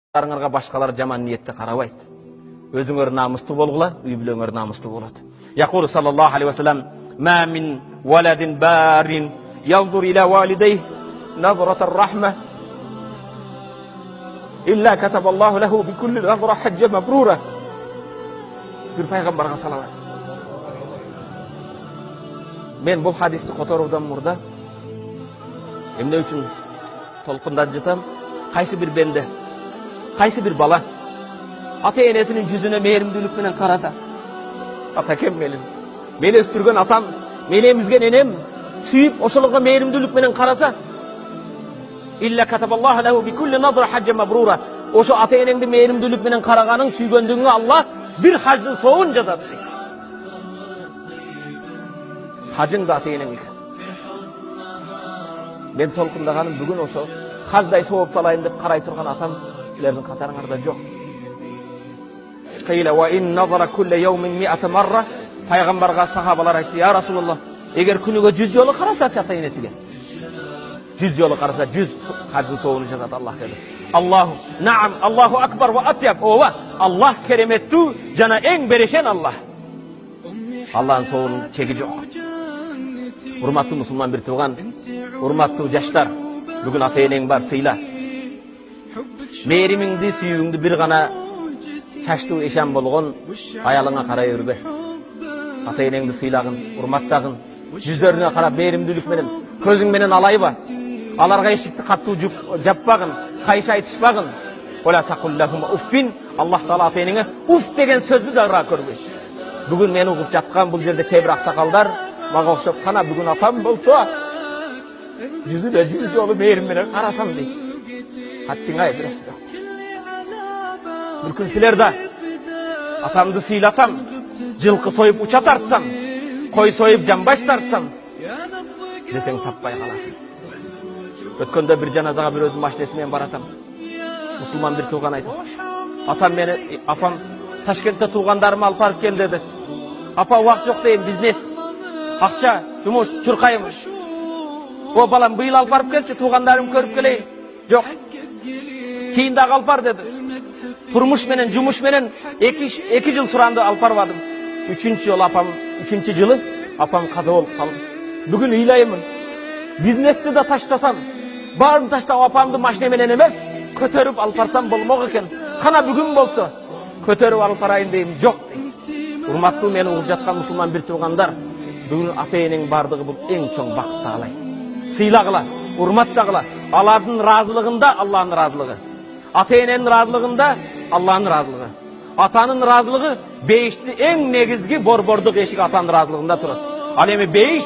Арыңарға башқалар жаман ниетті қарабайды. Өзіңөр намысты болғыла, үй бүлөңөр намысты болады. Яқулу саллаллаху алейхи ва саллям: "Ма мин валадин барин янзур иля валидейхи назратар рахма илля катабаллаху лаху би кулли назра хаджа мабрура." Bir пайғамбарға салават. Мен бұл хадисті которудан мұрда эмне үчүн толкундап жатам? Кайсы бир бенде, кайсы бир бала ата-энесинин жүзүнө мээримдүүлүк менен караса, атакем мени өстүргөн атам, мени эмизген энем сүйүп ошолорго мээримдүүлүк менен караса, илля катабаллаху лаху би кулли назра хаджа мабрура. Ошо ата-энеңди мээримдүүлүк менен караганың, сүйгөндүгүңө Аллах bir hacdın soğun cezat değil. Hacın da ata-enең eкен. Ben толкундagaным бүгүн ошо hajday soğup talayын деп карай турган атам силердин катарыңарда жок. Qila wa in nazara kulla yawmin 100 marra. Пайгамбарга сахабалар айтты: "Я Расулуллах, эгер күнүгө 100 жолу карасачы ата-энесиге, 100 жолу караса 100 hajдын соğunu жазат Аллах" dedi. Allahu naam, Allahu akbar ve atyab. Ova Allah keremettүү жана эң берешен Allah. Allah'ın soğunun çeki жоқ. Урматтуу мусулман бир тууган, урматтуу жаштар, бүгүн ата-энең бар, сыйла. Мээримиңди, сүйүүңдү бир гана чачтуу эшан болгон аялыңа карай өрбө. Ата-энеңди сыйлагын, урматтагын, жүздөрүнө карап мээримдүүлүк менен, көзүң менен алайба. Аларга эшикти каттуу жаппагын, кайшы айтышпагын. Ола тaqul уффин. Аллах таала ата-энеңе уф деген сөздү да ыраа көрбөйт. Бүгүн мен угуп жаткан бул жерде кээ бир аксакалдар мага окшоп, кана бүгүн атам болсо жүзүнө 100 жолу мээрим менен карасам дейт. Хаттиңай бирок жок. Мүмкүн силер да атамды сыйласам, жылкы союп уча тартсам, кой союп жамбаш тартсам десең таппай каласың. Өткөндө бир жаназага бирөөдүн машинеси менен баратам. Мусулман бир тууган айтат: "Апам Ташкентте туугандарымы алып барып кел" dedi. "Апа, убакыт жок дейм, бизнес, акча, жумуш, чуркайым. О балам, быйыл алып барып келчи, туугандарымды көрүп келейин." "Жок. Кийин дагы алып бар" dedi. Турмуш менен, жумуш менен 2 жыл суранды, алып барбадым. 3-чү жолу апам, 3-чү жылы апам каза болуп калды. Бүгүн ыйлаймын. Бизнести да таштасам, баарын таштап апамды машина менен эмес, көтөрүп алып барсам болмок экен. Кана бүгүн болсо көтөрүп алып барайын дейм, жок дейт. Урматтуу мени угуп жаткан мусулман бир туугандар, бүгүн ата-энең бардыгы бул эң чоң бакытты алай. Сыйлагыла, урматтагыла. Алардын ыраазылыгында Аллахтын ыраазылыгы, ата-эненин ыраазылыгында Аллахтын ыраазылыгы. Атанын ыраазылыгы бейишти эң негизги борбордук эшик атанын ыраазылыгында турат. Ал эми бейиш